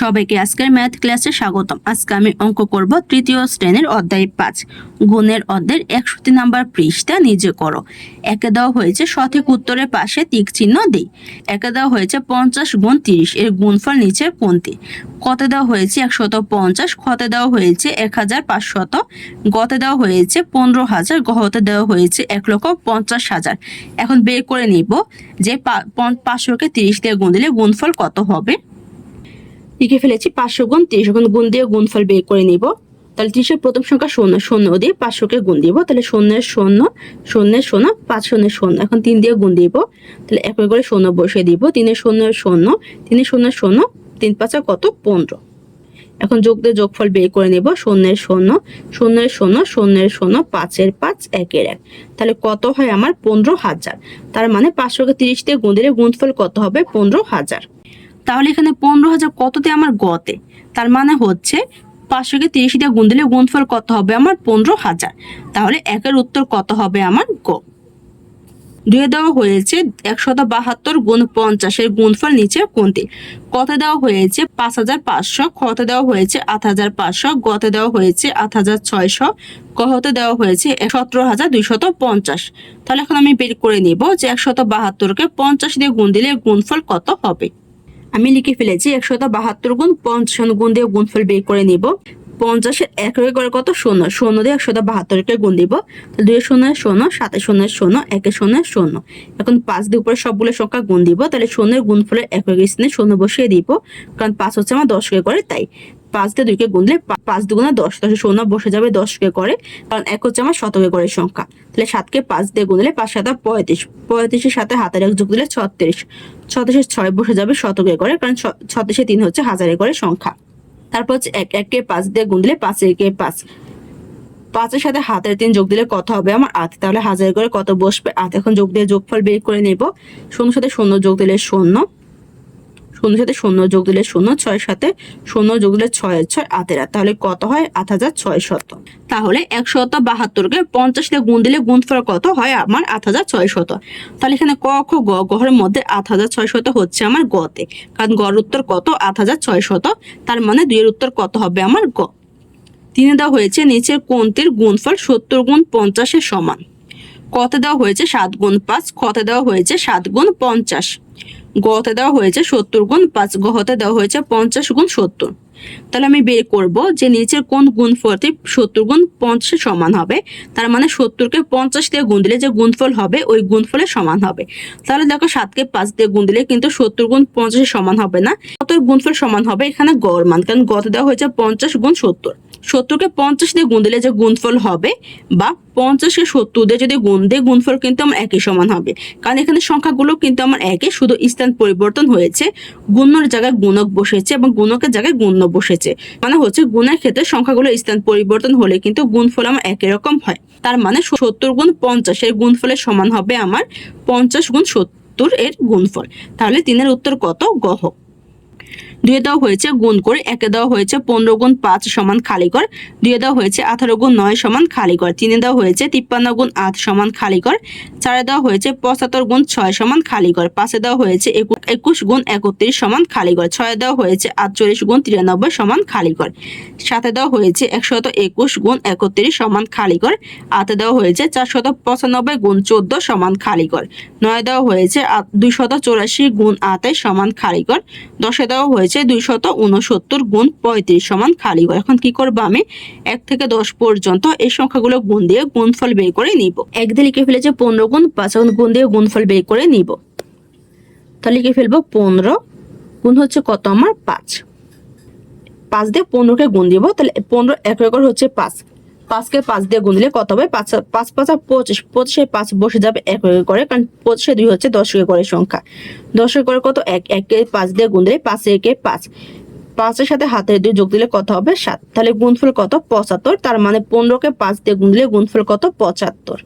সবাইকে আজকের ম্যাথ ক্লাসে স্বাগতম। আজকে আমি অঙ্ক করব তৃতীয় শ্রেণীর অধ্যায় 5 গুণের অধ্যায়ের 61 নাম্বার পৃষ্ঠা নিজে করো। একে দেওয়া হয়েছে সঠিক উত্তরের পাশে টিক চিহ্ন দিই। একে দেওয়া হয়েছে 50 গুণ 30 এর গুণফল নিচে কোনটি? কতে দেওয়া হয়েছে 150, খতে দেওয়া হয়েছে 1500, গতে দেওয়া হয়েছে 15000, গহতে দেওয়া হয়েছে 1,50,000। এখন বের করে নিব যে 500কে 30 দিয়ে গুণ দিলে গুণফল কত হবে। লিখে ফেলেছি 500 গুণ 30, এখন গুণ দিয়ে গুণফল বের করে নিব। তাহলে 30 এর প্রথম সংখ্যা 0, 0 দিয়ে 500কে গুণ দিব। তাহলে 0 0 0 0 5 0 0, এখন 3 দিয়ে গুণ দিব। তাহলে এক করে 0 বসিয়ে দিব। 3 0 0 3 0 0 3 5 কত 15। এখন যোগ দিয়ে যোগফল বের করে নেব। 0 0 0 0 0 0 5 এর 5 1 এর 1, তাহলে কত হয় আমার 15,000। তার মানে 500কে 30 দিয়ে গুণ দিলে গুণফল কত হবে 15,000। তাহলে এখানে 15,000 কততে আমার গতে, তার মানে হচ্ছে 500কে 30 দিয়ে গুণ দিলে গুণফল কত হবে আমার 15,000। তাহলে একের উত্তর কত হবে আমার গ। দুয়ে দেওয়া হয়েছে 172 গুণ 50 এর গুণফল নিচে কোনটি? কতে দেওয়া হয়েছে 5500, খতে দেওয়া হয়েছে 8500, গতে দেওয়া হয়েছে 8600, গহতে দেওয়া হয়েছে 17,250। তাহলে এখন আমি বের করে নিব যে 172কে 50 দিয়ে গুণ দিলে গুণফল কত হবে। আমি লিখে ফেলেছি 172 গুণ 50, গুণ দিয়ে গুণফল বের করে নিব। 50 এক করে কত 0, 0 দিয়ে 172কে গুণ দিব। 2 0 0 7 0 0 1 0 0। এখন 5 দিয়ে উপরে সবগুলো সংখ্যা গুণ দিব। তাহলে 0 এর গুণফলের একের স্থানে 0 বসিয়ে দিব, কারণ 5 হচ্ছে আমার 10 করে, তাই 5 দিয়ে 2কে গুণ দিলে 5 দুগুণে 10, 0 বসে যাবে 10 করে, কারণ 1 হচ্ছে আমার শতকে করে সংখ্যা। তাহলে 7কে 5 দিয়ে গুণ দিলে 5 7 35, 35 এর সাথে হাতের 1 যোগ দিলে 36, 36 6 বসে যাবে শতকে করে, কারণ 36 3 হচ্ছে হাজারে করে সংখ্যা। তারপর হচ্ছে 1কে 5 দিয়ে গুণ দিলে 5 একে 5, 5 এর সাথে হাতের 3 যোগ দিলে কত হবে আমার 8, তাহলে হাজারে করে কত বসবে 8। এখন যোগ দিয়ে যোগফল বের করে নেব। 0 সাথে 0 যোগ দিলে 0, 0 সাথে 0 যোগ দিলে 0, 6 সাথে 0 যোগ দিলে 6 এর 6 8 এর 8, তাহলে কত হয় 8600। তাহলে 172কে 50 দিয়ে গুণ দিলে গুণফল কত হয় আমার 8600। তাহলে এখানে ক খ গ, গহরের মধ্যে 8600 হচ্ছে আমার গতে, কারণ গড় উত্তর কত 8600। তার মানে 2 এর উত্তর কত হবে আমার গ। 3 দেওয়া হয়েছে নিচের কোনটির গুণফল 70 গুণ 50 এর সমান? কতে দেওয়া হয়েছে 7 গুণ 5, খতে দেওয়া হয়েছে 7 গুণ 50, গতে দেওয়া হয়েছে 70 গুণ 5, গহতে দেওয়া হয়েছে 50 গুণ 70। তাহলে আমি বের করব যে নিচের কোন গুণফলটি 70 গুণ 50 সমান হবে। তার মানে 70কে 50 দিয়ে গুণ দিলে যে গুণফল হবে ওই গুণফলের সমান হবে। তাহলে দেখো 7কে 5 দিয়ে গুণ দিলে কিন্তু 70 গুণ 50 সমান হবে না। কত গুণফল সমান হবে এখানে গড় মান, কারণ গতে দেওয়া হয়েছে 50 গুণ 70। 70কে 50 দিয়ে গুণ দিলে যে গুণফল হবে, বা 50কে 70 দিয়ে যদি গুণ দেয় গুণফল কিন্তু আমার একই সমান হবে, কারণ এখানে সংখ্যাগুলো কিন্তু আমার একই, শুধু স্থান পরিবর্তন হয়েছে। গুণের জায়গায় গুণক বসেছে এবং গুণকের জায়গায় গুণ্য বসেছে। মানে হচ্ছে গুণের ক্ষেত্রে সংখ্যাগুলো স্থান পরিবর্তন হলে কিন্তু গুণফল আমার একই রকম হয়। তার মানে 70 গুণ 50 এর গুণফলের সমান হবে আমার 50 গুণ 70 এর গুণফল। তাহলে 3 এর উত্তর কত গহ। 2 দেওয়া হয়েছে গুণ করে, 1 দেওয়া হয়েছে 15 গুণ 5 সমান খালি ঘর, 2 দেওয়া হয়েছে 18 গুণ 9 সমান খালি ঘর, 3 দেওয়া হয়েছে 53 গুণ 8 সমান খালি ঘর, 4 দেওয়া হয়েছে 75 গুণ 6 সমান খালি ঘর, 5 দেওয়া হয়েছে 21 গুণ 31 সমান খালি ঘর, 6 দেওয়া হয়েছে 48 গুণ 93 সমান খালি ঘর, 7 দেওয়া হয়েছে 121 গুণ 31 সমান খালি ঘর, 8 দেওয়া হয়েছে 495 গুণ 14 সমান খালি ঘর, 9 দেওয়া হয়েছে 284 গুণ 28 সমান খালি ঘর, 10 দেওয়া হয়েছে 269 গুণ 35 সমান খালি ঘর। এখন কি করব আমি 1 থেকে 10 পর্যন্ত এই সংখ্যাগুলো গুণ দিয়ে গুণফল বের করে নিব। 1 দিয়ে লিখে ফেলেছে 15 গুণ 5, এখন গুণ দিয়ে গুণফল বের করে নিব। তাহলে লিখে ফেলবো 15 গুণ হচ্ছে কত আমার 5, 5 দিয়ে 15কে গুণ দিব। তাহলে 15 এক একর হচ্ছে 5, 5কে 5 দিয়ে গুণ দিলে কত হবে 5 5 5 25, 25 5 বসে যাবে 1 করে, কারণ 25 2 হচ্ছে 10 করে সংখ্যা। 10 করে কত 1, 1কে 5 দিয়ে গুণ দিলে 5 একে 5, 5 এর সাথে হাতের 2 যোগ দিলে কত হবে 7। তাহলে গুণফল কত 75। তার মানে 15কে 5 দিয়ে গুণ দিলে গুণফল কত 75।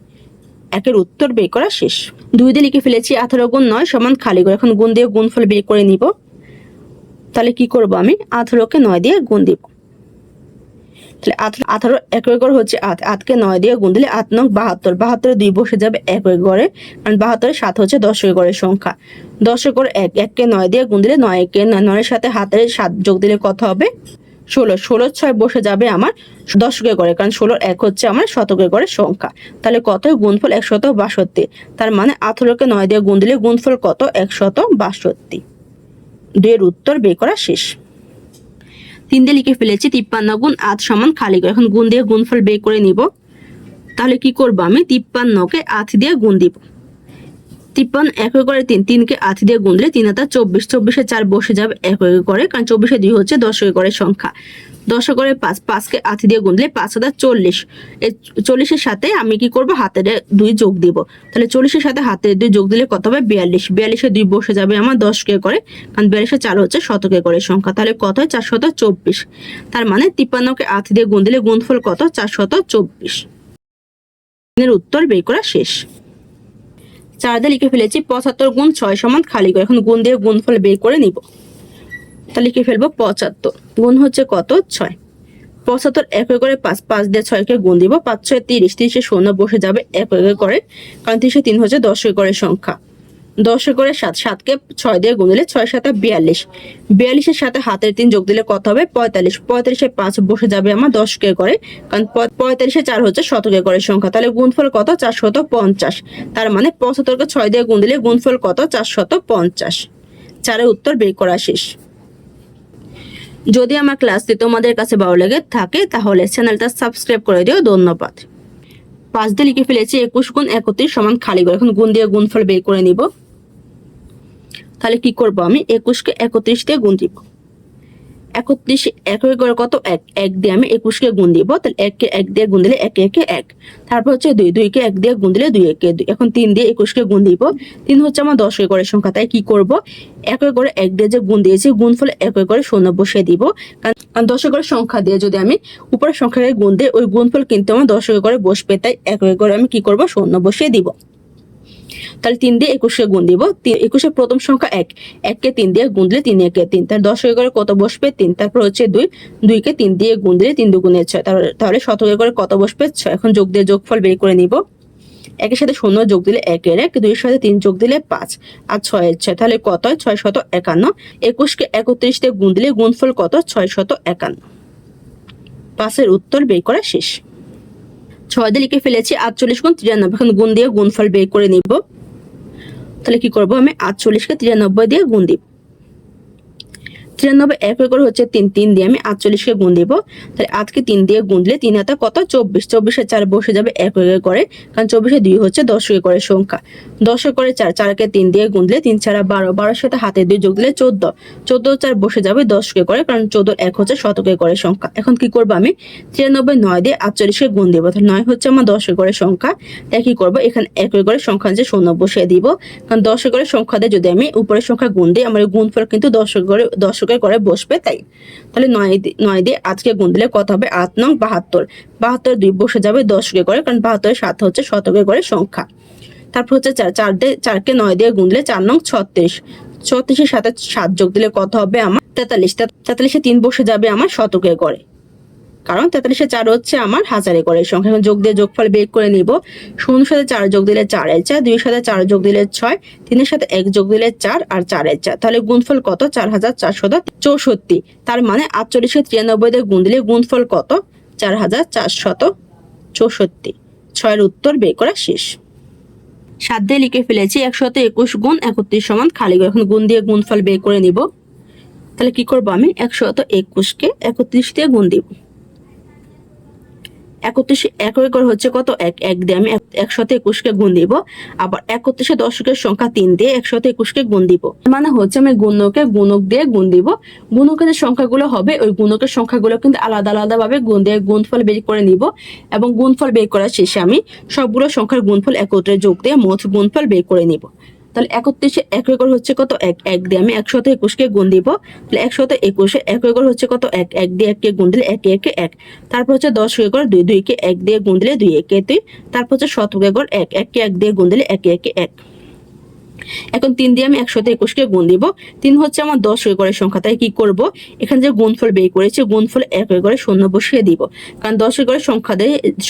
একের উত্তর বের করা শেষ। 2 দিয়ে লিখে ফেলেছি 18 গুণ 9 সমান খালি ঘর, এখন গুণ দিয়ে গুণফল বের করে নিব। তাহলে কি করব আমি 18কে 9 দিয়ে গুণ দিব। তাহলে 18 এককে ঘরে হচ্ছে 8, 8কে 9 দিয়ে গুণ দিলে 8 নং 72, 72 2 বসে যাবে এককে ঘরে, কারণ 72 এর 7 হচ্ছে 10 ঘরের সংখ্যা। 10 ঘরে 1, 1কে 9 দিয়ে গুণ দিলে 9 কে 9 এর সাথে হাতের 7 যোগ দিলে কত হবে 16, 16 6 বসে যাবে আমার 10 ঘরে, কারণ 16 1 হচ্ছে আমার শতকের ঘরের সংখ্যা। তাহলে কত গুণফল 162। তার মানে 18কে 9 দিয়ে গুণ দিলে গুণফল কত 162। 2 এর উত্তর বের করা শেষ। 3 দিয়ে লিখে ফেলেছি 53 গুণ 8 সমান খালি ঘর। এখন গুণ দিয়ে গুণফল বের করে নিব। তাহলে কি করব আমি 53কে 8 দিয়ে গুণ দিব। 53 এককে ঘরে 3, 3কে 8 দিয়ে গুণ দিলে 3 হাতে 24, 24 এ 4 বসে যাবে এককে ঘরে, কারণ 24 এ 2 হচ্ছে 10 ঘরের সংখ্যা। 10 ঘরে 5, 5কে 8 দিয়ে গুণ দিলে 5 হাতে 40। এই 40 এর সাথে আমি কি করব হাতের 2 যোগ দিব। তাহলে 40 এর সাথে হাতের 2 যোগ দিলে কত হবে 42, 42 এ 2 বসে যাবে আমার 10 ঘরে, কারণ 42 এ 4 হচ্ছে শতকে ঘরের সংখ্যা। তাহলে কত হয় 424। তার মানে 53কে 8 দিয়ে গুণ দিলে গুণফল কত 424। এর উত্তর বের করা শেষ। 4 দিয়ে লিখে ফেলেছি 75 গুণ 6 সমান খালি ঘর। এখন গুণ দিয়ে গুণফল বের করে নিব। তাহলে লিখে ফেলবো 75 গুণ হচ্ছে কত 6। 75 এককে ঘরে 5, 5 দিয়ে 6কে গুণ দিব। 5 6 30, 30 এ 0 বসে যাবে এককে ঘরে, কারণ 30 এ 3 হচ্ছে 10 ঘরের সংখ্যা। 10 ঘরে 7, 7কে 6 দিয়ে গুণ দিলে 6 7 42, 42 এর সাথে হাতের 3 যোগ দিলে কত হবে 45, 45 এ 5 বসে যাবে আমার 10 ঘরে, কারণ 45 এ 4 হচ্ছে শতকে ঘরের সংখ্যা। তাহলে গুণফল কত 450। তার মানে 75কে 6 দিয়ে গুণ দিলে গুণফল কত 450। 4 এর উত্তর বের করা শেষ। যদি আমার ক্লাসটি তোমাদের কাছে ভালো লেগে থাকে তাহলে চ্যানেলটা সাবস্ক্রাইব করে দিও। ধন্যবাদ। 5 দিয়ে লিখে ফেলেছি 21 গুণ 31 সমান খালি ঘর। এখন গুণ দিয়ে গুণফল বের করে নিব। তাহলে কি করব আমি 21কে 31 দিয়ে গুণ দিব। 31 এককে ঘরে কত 1, 1 দিয়ে আমি 21কে গুণ দিব। তাহলে 1কে 1 দিয়ে গুণ দিলে 1 1 1, তারপর হচ্ছে 2, 2কে 1 দিয়ে গুণ দিলে 2 1 2। এখন 3 দিয়ে 21কে গুণ দিব। 3 হচ্ছে আমার 10 ঘরের সংখ্যা। তাই কি করব এককে ঘরে 1 দিয়ে যে গুণ দিয়েছি গুণফল এককে ঘরে 0 বসিয়ে দিব, কারণ 10 ঘরের সংখ্যা দিয়ে যদি আমি উপরের সংখ্যাকে গুণ দিই ওই গুণফল কিন্তু আমার 10 ঘরে বসবে। তাই এককে ঘরে আমি কি করব 0 বসিয়ে দিব। তাহলে 3 দিয়ে 21কে গুণ দিব। 21 এর প্রথম সংখ্যা 1, 1কে 3 দিয়ে গুণ দিলে 3 1 3, তার 10 ঘরে কত বসবে 3। তারপর হচ্ছে 2, 2কে 3 দিয়ে গুণ দিলে 3 2 6, তাহলে শতকে ঘরে কত বসবে 6। এখন যোগ দিয়ে যোগফল বের করে নিব। 1 এর সাথে 0 যোগ দিলে 1 এর 1, 2 এর সাথে 3 যোগ দিলে 5, আর 6 এর 6, তাহলে কত হয় 651। 21কে 31 দিয়ে গুণ দিলে গুণফল কত 651। 5 এর উত্তর বের করা শেষ। 6 দিয়ে লিখে ফেলেছি 48 গুণ 93। এখন গুণ দিয়ে গুণফল বের করে নিব। তাহলে কি করব আমি 48কে 93 দিয়ে গুণ দিব। 93 এককে ঘরে হচ্ছে 3, 3 দিয়ে আমি 48কে গুণ দিব। তাহলে 8কে 3 দিয়ে গুণ দিলে 3 হাতে কত 24, 24 এ 4 বসে যাবে এককে ঘরে, কারণ 24 এ 2 হচ্ছে 10 ঘরের সংখ্যা। 10 ঘরে 4, 4কে 3 দিয়ে গুণ দিলে 3 4 12, 12 এর সাথে হাতে 2 যোগ দিলে 14, 14 4 বসে যাবে 10 ঘরে, কারণ 14 1 হচ্ছে শতকে ঘরের সংখ্যা। এখন কি করব আমি 93 9 দিয়ে 48কে গুণ দিব। তাহলে 9 হচ্ছে আমার 10 ঘরের সংখ্যা। তাই কি করব এখানে এককে ঘরের সংখ্যা যে 0 বসিয়ে দিব, কারণ 10 ঘরের সংখ্যা দিয়ে যদি আমি উপরের সংখ্যা গুণ দিই আমার গুণফল কিন্তু 10 ঘরে বসবে। তাই তাহলে 9 দিয়ে 8কে গুণ দিলে কত হবে 8 নং 72, 72 2 বসে যাবে 10 ঘরে, কারণ 72 এর 7 হচ্ছে শতকে ঘরের সংখ্যা। তারপর হচ্ছে 4কে 9 দিয়ে গুণ দিলে 4 নং 36, 36 এর সাথে 7 যোগ দিলে কত হবে আমার 43, 43 এ 3 বসে যাবে আমার শতকে ঘরে, কারণ 43 এ 4 হচ্ছে আমার হাজারে ঘরের সংখ্যা। এখন যোগ দিয়ে যোগফল বের করে নিব। 0 এর সাথে 4 যোগ দিলে 4 এর 4, 2 এর সাথে 4 যোগ দিলে 6, 3 এর সাথে 1 যোগ দিলে 4, আর 4 এর 4, তাহলে গুণফল কত 4464। তার মানে 48কে 93 দিয়ে গুণ দিলে গুণফল কত 4464। 6 এর উত্তর বের করা শেষ। 7 দিয়ে লিখে ফেলেছি 121 গুণ 31 সমান খালি ঘর। এখন গুণ দিয়ে গুণফল বের করে নিব। তাহলে কি করব আমি 121কে 31 দিয়ে গুণ দিব। 31 এককে ঘরে হচ্ছে কত 1, 1 দিয়ে আমি 121কে গুণ দিব। আবার 31 এ দশকের সংখ্যা 3 দিয়ে 121কে গুণ দিব। মানে হচ্ছে আমি গুণকে গুণক দিয়ে গুণ দিব। গুণকের যে সংখ্যাগুলো হবে ওই গুণকের সংখ্যাগুলো কিন্তু আলাদা আলাদা ভাবে গুণ দিয়ে গুণফল বের করে নিব, এবং গুণফল বের করার শেষে আমি সবগুলো সংখ্যার গুণফল একত্রে যোগ দিয়ে মোট গুণফল বের করে নিব। তাহলে 31 এককে ঘরে হচ্ছে কত 1, 1 দিয়ে আমি 121কে গুণ দিব। তাহলে 121 এককে ঘরে হচ্ছে কত 1, 1 দিয়ে 1কে গুণ দিলে 1 1 1, তারপর হচ্ছে 10 ঘর 2, 2কে 1 দিয়ে গুণ দিলে 2 1 2, তারপর হচ্ছে শতকে ঘর 1, 1কে 1 দিয়ে গুণ দিলে 1 1 1। এখন 3 দিয়ে আমি 121কে গুণ দিব। 3 হচ্ছে আমার 10 ঘরের সংখ্যা, তাই কি করব, এখানে যে গুণফল বের করেছি গুণফল 1 ঘরে শূন্য বসিয়ে দিব, কারণ 10 ঘরের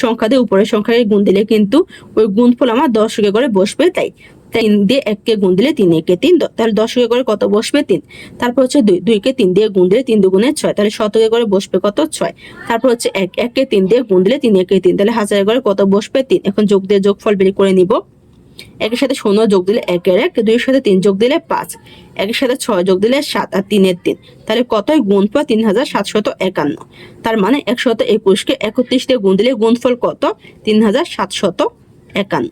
সংখ্যা দিয়ে উপরের সংখ্যাকে গুণ দিলে কিন্তু ওই গুণফল আমার 10 ঘরে বসবে। তাই 3 দিয়ে 1কে গুণ দিলে 3 একে 3, তাহলে 10 ঘরে কত বসবে 3। তারপর হচ্ছে 2কে 3 দিয়ে গুণ দিলে 3 দুগুণে 6, তাহলে 100 ঘরে বসবে কত 6। তারপর হচ্ছে 1কে 3 দিয়ে গুণ দিলে 3 একে 3, তাহলে 1000 ঘরে কত বসবে 3। এখন যোগ দিয়ে যোগফল বের করে নিব। 1 এর সাথে 0 যোগ দিলে 1 এর 1, 2 এর সাথে 3 যোগ দিলে 5, 1 এর সাথে 6 যোগ দিলে 7 আর 3 এর 3, তাহলে কতই গুণফল 3751। তার মানে 121কে 31 দিয়ে গুণ দিলে গুণফল কত 3751।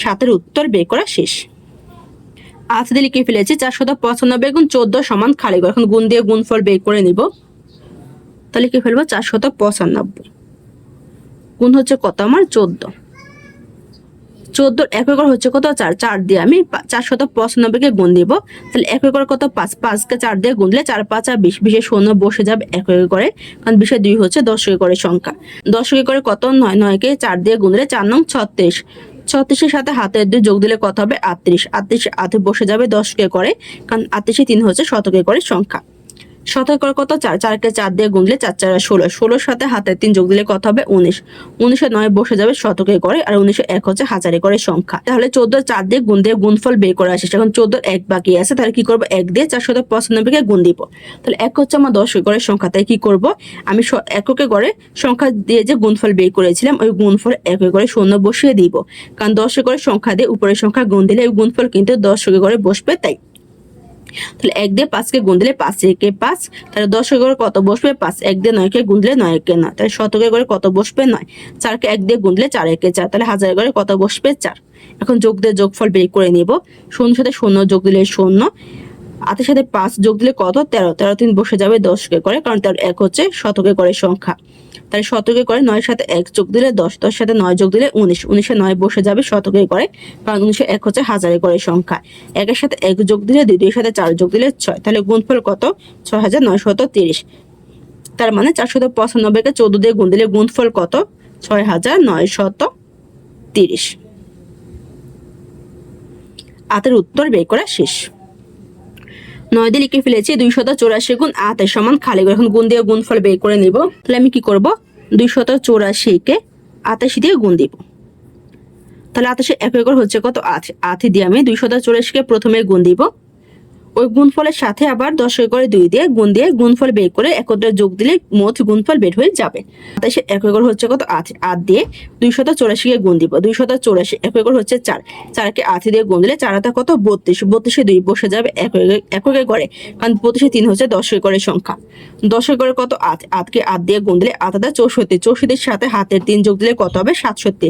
7 উত্তর বের করা শেষ। আজ দিয়ে লিখে ফেলেছি 495 গুণ 14 সমান খালি ঘর। এখন গুণ দিয়ে গুণফল বের করে নিব। তাহলে লিখে ফেলবো 495 গুণ হচ্ছে কত আমার 14, 14 1 ঘর হচ্ছে কত 4, 4 দিয়ে আমি 495কে গুণ দিব। তাহলে 1 ঘর কত 5, 5কে 4 দিয়ে গুণ দিলে 4 5 আর 20, 20 এর শূন্য বসে যাবে 1 ঘরে, কারণ 20 এর 2 হচ্ছে 10 ঘরের সংখ্যা। 10 ঘরে কত 9, 9কে 4 দিয়ে গুণ দিলে 4 নং 36, 36 এর সাথে হাতের 2 যোগ দিলে কত হবে 38, 38 আধে বসে যাবে 10 ঘরে, কারণ 38 এ 3 হচ্ছে শতকে ঘরের সংখ্যা। শতকে ঘরে কত 4, 4কে 4 দিয়ে গুণ দিলে 4 4 16, 16 সাথে হাতের 3 যোগ দিলে কত হবে 19, 19 এ 9 বসে যাবে শতকে ঘরে, আর 19 এ 1 হচ্ছে হাজারে ঘরের সংখ্যা। তাহলে 14 4 দিয়ে গুণফল বের করা শেষ। এখন 14 1 বাকি আছে, তাহলে কি করব 1 দিয়ে 495কে গুণ দিব। তাহলে 1 হচ্ছে আমার 10 ঘরের সংখ্যা, তাই কি করব আমি এককে ঘরে সংখ্যা দিয়ে যে গুণফল বের করেছিলাম ওই গুণফল 1 ঘরে শূন্য বসিয়ে দিব, কারণ 10 ঘরের সংখ্যা দিয়ে উপরের সংখ্যা গুণ দিলে ওই গুণফল কিন্তু 10 ঘরে বসবে। তাই তাহলে 1 দিয়ে 5কে গুণ দিলে 5 একে 5, তাহলে 10 ঘরে কত বসবে 5, 1 দিয়ে 9কে গুণ দিলে 9 একে 9, তাহলে শতকে ঘরে কত বসবে 9, 4কে 1 দিয়ে গুণ দিলে 4 একে 4, তাহলে হাজার ঘরে কত বসবে 4। এখন যোগ দিয়ে যোগফল বের করে নিব। 0 সাথে 0 যোগ দিলে 0, 8 এর সাথে 5 যোগ দিলে কত 13, 13 3 বসে যাবে 10 ঘরে, কারণ তার 1 হচ্ছে শতকে ঘরের সংখ্যা। তাহলে শতকে ঘরে 9 এর সাথে 1 যোগ দিলে 10, 10 সাথে 9 যোগ দিলে 19, 19 এ 9 বসে যাবে শতকে ঘরে, কারণ 19 এ 1 হচ্ছে হাজারে ঘরের সংখ্যা। 1 এর সাথে 1 যোগ দিলে 2, 2 এর সাথে 4 যোগ দিলে 6, তাহলে গুণফল কত 6930। তার মানে 495কে 14 দিয়ে গুণ দিলে গুণফল কত 6930। 8 এর উত্তর বের করা শেষ। 9 দিয়ে লিখে ফেলেছি 284 গুণ 8 এর সমান খালি ঘর। এখন গুণ দিয়ে গুণফল বের করে নিব। তাহলে আমি কি করব 284কে 88 দিয়ে গুণ দিব। তাহলে 88 1 ঘর হচ্ছে কত 8, 8 দিয়ে আমি 284কে প্রথমে গুণ দিব। ওই গুণফলের সাথে আবার 10 ঘরে 2 দিয়ে গুণফল বের করে একত্রে যোগ দিলে মোট গুণফল বের হয়ে যাবে। 28 1 ঘর হচ্ছে কত 8, 8 দিয়ে 284কে গুণ দিব। 284 1 ঘর হচ্ছে 4, 4কে 8 দিয়ে গুণ দিলে 4 হাতে কত 32, 32 এ 2 বসে যাবে 1 ঘরে, কারণ 32 এ 3 হচ্ছে 10 ঘরের সংখ্যা। 10 ঘরে কত 8, 8কে 8 দিয়ে গুণ দিলে 8 হাতে 64, 64 এর সাথে হাতের 3 যোগ দিলে কত হবে 67,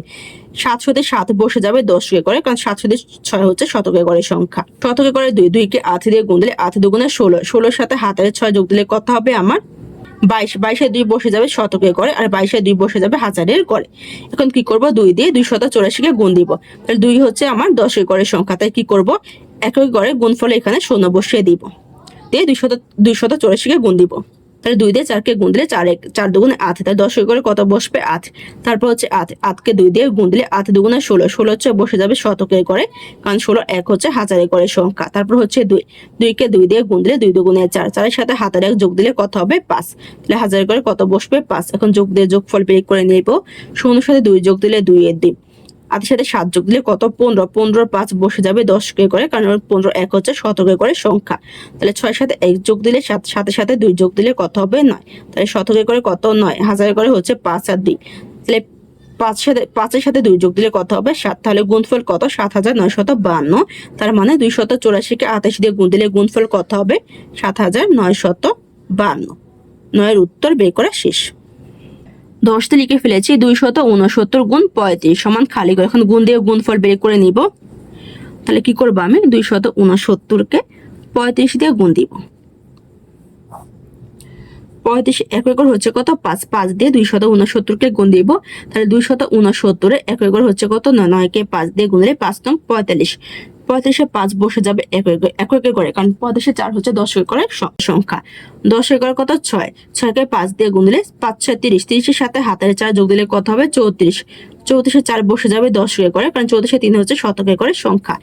67 এর 7 বসে যাবে 10 ঘরে, কারণ 67 6 হচ্ছে শতকে ঘরের সংখ্যা। শতকে ঘরে 2, 2কে 8 দিয়ে গুণ দিলে 8 দুগুণে 16, 16 এর সাথে হাতের 6 যোগ দিলে কত হবে আমার 22, 22 এ 2 বসে যাবে শতকে ঘরে, আর 22 এ 2 বসে যাবে হাজারের ঘরে। এখন কি করব 2 দিয়ে 284কে গুণ দিব। তাহলে 2 হচ্ছে আমার 10 ঘরের সংখ্যা, তাই কি করব একই ঘরে গুণফলে এখানে 0 বসিয়ে দিব, দিয়ে 284কে গুণ দিব। তাহলে 2 দিয়ে 4কে গুণ দিলে 4 দুগুণে 8, তাহলে 10 ঘরে কত বসবে 8। তারপর হচ্ছে 8কে 2 দিয়ে গুণ দিলে 8 দুগুণে 16, 16 হচ্ছে বসে যাবে শতকে ঘরে, কারণ 16 1 হচ্ছে হাজারে ঘরের সংখ্যা। তারপর হচ্ছে 2কে 2 দিয়ে গুণ দিলে 2 দুগুণে 4, 4 এর সাথে হাতের 1 যোগ দিলে কত হবে 5, তাহলে হাজারে ঘরে কত বসবে 5। এখন যোগ দিয়ে যোগফল বের করে নেব। 0 সাথে 2 যোগ দিলে 2 এর 2, 8 সাথে 7 যোগ দিলে কত 15, 15 5 বসে যাবে 10 ঘরে, কারণ 15 1 হচ্ছে শতকে ঘরের সংখ্যা। তাহলে 6 সাথে 1 যোগ দিলে 7, 7 সাথে 2 যোগ দিলে কত হবে 9, তাহলে শতকে ঘরে কত 9, হাজারে ঘরে হচ্ছে 5 আর 2, তাহলে 5 এর সাথে 2 যোগ দিলে কত হবে 7, তাহলে গুণফল কত 7952। তার মানে 284কে 28 দিয়ে গুণ দিলে গুণফল কত হবে 7952। 9 এর উত্তর বের করা শেষ। 10 দিয়ে লিখে ফেলেছি 269 গুণ 35 সমান খালি ঘর। এখন গুণ দিয়ে গুণফল বের করে নিব। তাহলে কি করব আমি 269কে 35 দিয়ে গুণ দিব। 35 1 ঘর হচ্ছে কত 5, 5 দিয়ে 269কে গুণ দিব। তাহলে 269 1 ঘর হচ্ছে কত 9, 9কে 5 দিয়ে গুণ দিলে 5 নং 45, 35 এ 5 বসে যাবে 1 ঘরে, কারণ 35 এ 4 হচ্ছে 10 ঘরের সংখ্যা। 10 ঘর কত 6, 6কে 5 দিয়ে গুণ দিলে 5 6 30, 30 এর সাথে হাতের 4 যোগ দিলে কত হবে 34, 34-এ 4 বসে যাবে দশকে করে, কারণ 34-এ 3 হচ্ছে শতকে করে সংখ্যা।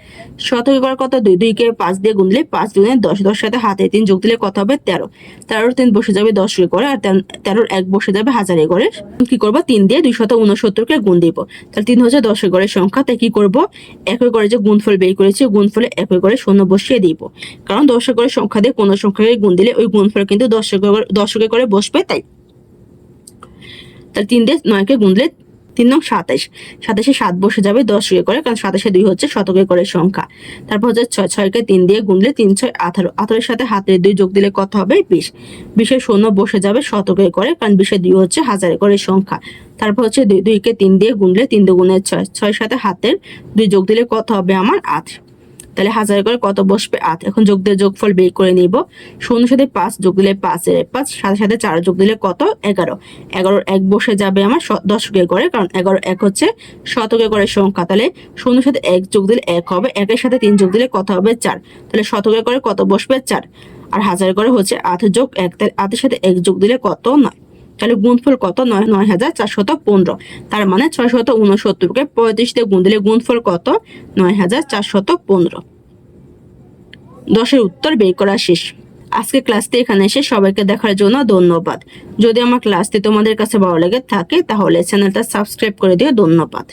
শতকে করে কত 2, 2কে 5 দিয়ে গুনলে 5 দুগুণে 10, 10 সাথে হাতে 3 যোগ দিলে কত হবে 13, 13-এর 3 বসে যাবে দশকে করে, আর 13-এর 1 বসে যাবে হাজারে করে। কি করব 3 দিয়ে 269কে গুণ দিব, তাহলে 3 হচ্ছে দশকে করে সংখ্যা। তাই কি করব একই করে যে গুণফল বের করেছি গুণফলে একই করে শূন্য বসিয়ে দিব, কারণ দশকে করে সংখ্যা দিয়ে কোনো সংখ্যাকে গুণ দিলে ওই গুণফল কিন্তু দশকে করে বসবে। তাই 3 দিয়ে 9কে গুনলে 3 নং 27, 27-এ 7 বসে যাবে দশকে করে, কারণ 27-এ 2 হচ্ছে শতকে করে সংখ্যা। তারপর হচ্ছে 6, 6কে 3 দিয়ে গুনলে 3 6 18, 18-এর সাথে হাতের 2 যোগ দিলে কত হবে 20, 20-এ শূন্য বসে যাবে শতকে করে, কারণ 20-এ 2 হচ্ছে হাজারে করে সংখ্যা। তারপর হচ্ছে 2কে 3 দিয়ে গুনলে 3 দুগুণে 6, 6-এর সাথে হাতের 2 যোগ দিলে কত হবে আমার 8, তাহলে হাজারে করে কত বসবে 8। এখন যোগ দিয়ে যোগফল বের করে নিব। 0 সাথে 5 যোগ দিলে 5 এর 5, সাথে সাথে 4 যোগ দিলে কত 11, 11-এর 1 বসে যাবে আমার দশকে করে, কারণ 11-এর 1 হচ্ছে শতকে করে সংখ্যা। তাহলে 0 সাথে 1 যোগ দিলে 1 হবে, 1-এর সাথে 3 যোগ দিলে কত হবে 4, তাহলে শতকে করে কত বসবে 4, আর হাজারে করে হচ্ছে 8 যোগ 1, তাহলে 8-এর সাথে 1 যোগ দিলে কত 9, তাহলে গুণফল কত 9415। তার মানে 669কে 35 দিয়ে গুণ দিলে গুণফল কত 9415। 10-এর উত্তর বের করা শেষ। আজকে ক্লাসটি এখানে এসে সবাইকে দেখার জন্য ধন্যবাদ। যদি আমার ক্লাসটি তোমাদের কাছে ভালো লেগে থাকে তাহলে চ্যানেলটা সাবস্ক্রাইব করে দিও। ধন্যবাদ।